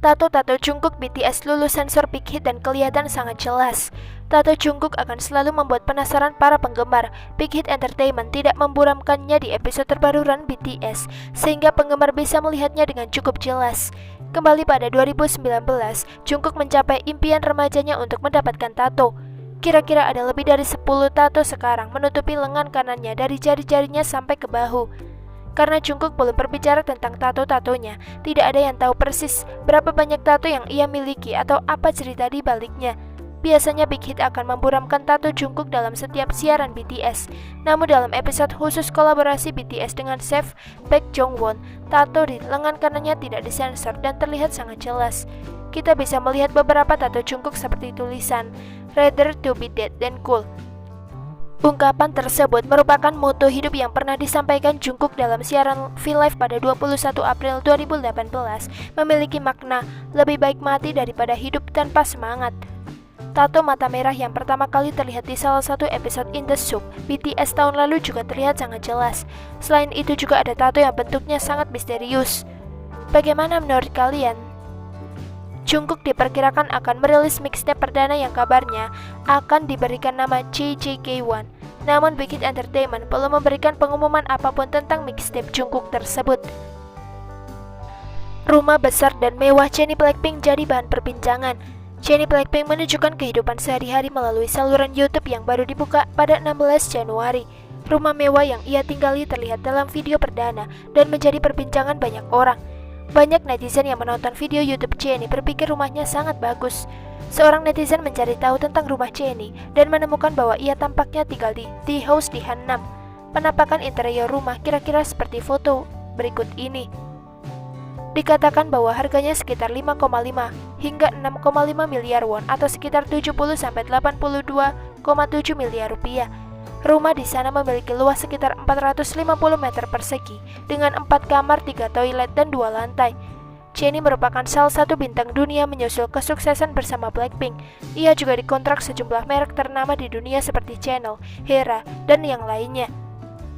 Tato-tato Jungkook BTS lulus sensor Big Hit dan kelihatan sangat jelas. Tato Jungkook akan selalu membuat penasaran para penggemar. Big Hit Entertainment tidak memburamkannya di episode terbaru Run BTS, sehingga penggemar bisa melihatnya dengan cukup jelas. Kembali pada 2019, Jungkook mencapai impian remajanya untuk mendapatkan tato. Kira-kira ada lebih dari 10 tato sekarang menutupi lengan kanannya dari jari-jarinya sampai ke bahu. Karena Jungkook belum berbicara tentang tato-tatonya, tidak ada yang tahu persis berapa banyak tato yang ia miliki atau apa cerita di baliknya. Biasanya Big Hit akan memburamkan tato Jungkook dalam setiap siaran BTS. Namun dalam episode khusus kolaborasi BTS dengan Chef Baek Jongwon, tato di lengan kanannya tidak disensor dan terlihat sangat jelas. Kita bisa melihat beberapa tato Jungkook seperti tulisan "Rather to be dead than cool". Ungkapan tersebut merupakan moto hidup yang pernah disampaikan Jungkook dalam siaran V-Live pada 21 April 2018, memiliki makna lebih baik mati daripada hidup tanpa semangat. Tato mata merah yang pertama kali terlihat di salah satu episode In The Soup BTS tahun lalu juga terlihat sangat jelas. Selain itu juga ada tato yang bentuknya sangat misterius. Bagaimana menurut kalian? Jungkook diperkirakan akan merilis mixtape perdana yang kabarnya akan diberikan nama JJK1. Namun Big Hit Entertainment belum memberikan pengumuman apapun tentang mixtape Jungkook tersebut. Rumah besar dan mewah Jennie Blackpink jadi bahan perbincangan. Jennie Blackpink menunjukkan kehidupan sehari-hari melalui saluran YouTube yang baru dibuka pada 16 Januari. Rumah mewah yang ia tinggali terlihat dalam video perdana dan menjadi perbincangan banyak orang. Banyak netizen yang menonton video YouTube Jennie berpikir rumahnya sangat bagus. Seorang netizen mencari tahu tentang rumah Jennie dan menemukan bahwa ia tampaknya tinggal di The House di Hanam. Penampakan interior rumah kira-kira seperti foto berikut ini. Dikatakan bahwa harganya sekitar 5,5 hingga 6,5 miliar won atau sekitar 70-82,7 miliar rupiah. Rumah di sana memiliki luas sekitar 450 meter persegi dengan 4 kamar, 3 toilet, dan 2 lantai. Jennie merupakan salah satu bintang dunia menyusul kesuksesan bersama Blackpink. Ia juga dikontrak sejumlah merek ternama di dunia seperti Chanel, Hera, dan yang lainnya.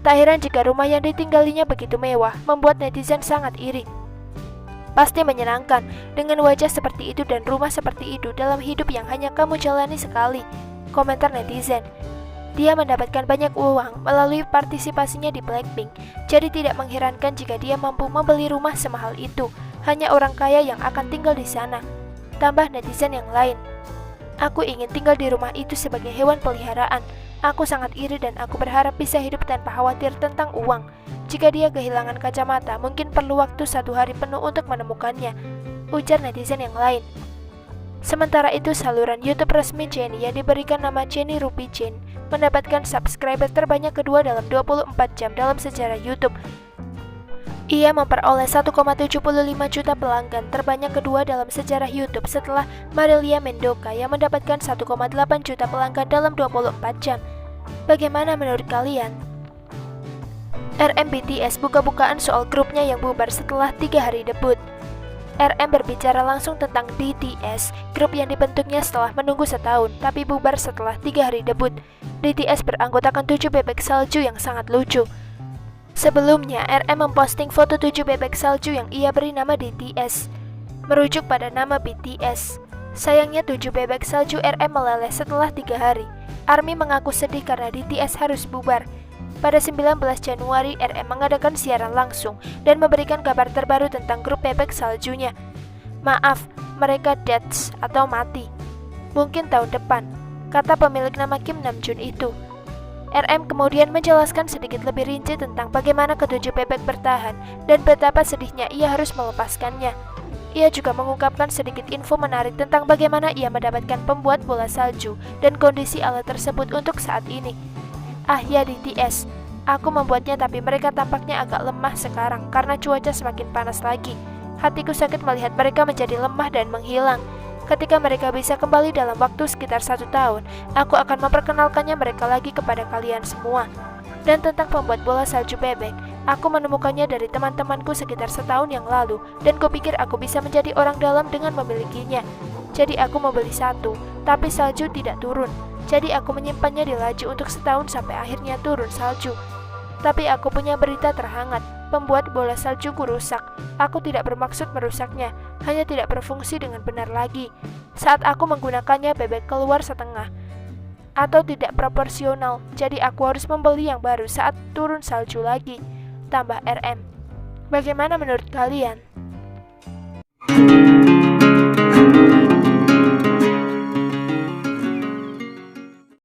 Tak heran jika rumah yang ditinggalinya begitu mewah, membuat netizen sangat iri. Pasti menyenangkan dengan wajah seperti itu dan rumah seperti itu dalam hidup yang hanya kamu jalani sekali, komentar netizen. Dia mendapatkan banyak uang melalui partisipasinya di Blackpink, jadi tidak mengherankan jika dia mampu membeli rumah semahal itu. Hanya orang kaya yang akan tinggal di sana. Tambah netizen yang lain. Aku ingin tinggal di rumah itu sebagai hewan peliharaan. Aku sangat iri dan aku berharap bisa hidup tanpa khawatir tentang uang. Jika dia kehilangan kacamata, mungkin perlu waktu 1 hari penuh untuk menemukannya, ujar netizen yang lain. Sementara itu, saluran YouTube resmi Jennie yang diberikan nama Jennie Ruby Jane mendapatkan subscriber terbanyak kedua dalam 24 jam dalam sejarah YouTube. Ia memperoleh 1,75 juta pelanggan terbanyak kedua dalam sejarah YouTube setelah Marília Mendoza yang mendapatkan 1,8 juta pelanggan dalam 24 jam. Bagaimana menurut kalian? RM BTS buka-bukaan soal grupnya yang bubar setelah 3 hari debut. RM berbicara langsung tentang DTS, grup yang dibentuknya setelah menunggu setahun, tapi bubar setelah 3 hari debut. DTS beranggotakan 7 bebek salju yang sangat lucu. Sebelumnya, RM memposting foto 7 bebek salju yang ia beri nama DTS, merujuk pada nama BTS. Sayangnya 7 bebek salju RM meleleh setelah 3 hari. ARMY mengaku sedih karena DTS harus bubar. Pada 19 Januari, RM mengadakan siaran langsung dan memberikan kabar terbaru tentang grup bebek saljunya. Maaf, mereka deads atau mati. Mungkin tahun depan, kata pemilik nama Kim Namjoon itu. RM kemudian menjelaskan sedikit lebih rinci tentang bagaimana ketujuh bebek bertahan dan betapa sedihnya ia harus melepaskannya. Ia juga mengungkapkan sedikit info menarik tentang bagaimana ia mendapatkan pembuat bola salju dan kondisi alat tersebut untuk saat ini. Ah ya DTS, aku membuatnya tapi mereka tampaknya agak lemah sekarang karena cuaca semakin panas lagi. Hatiku sakit melihat mereka menjadi lemah dan menghilang. Ketika mereka bisa kembali dalam waktu sekitar 1 tahun, aku akan memperkenalkannya mereka lagi kepada kalian semua. Dan tentang pembuat bola salju bebek, aku menemukannya dari teman-temanku sekitar setahun yang lalu, dan kupikir aku bisa menjadi orang dalam dengan memilikinya. Jadi aku membeli 1, tapi salju tidak turun. Jadi aku menyimpannya di laci untuk setahun sampai akhirnya turun salju. Tapi aku punya berita terhangat. membuat bola saljuku rusak. Aku tidak bermaksud merusaknya, hanya tidak berfungsi dengan benar lagi. Saat aku menggunakannya, bebek keluar setengah atau tidak proporsional, jadi aku harus membeli yang baru saat turun salju lagi, tambah RM. Bagaimana menurut kalian?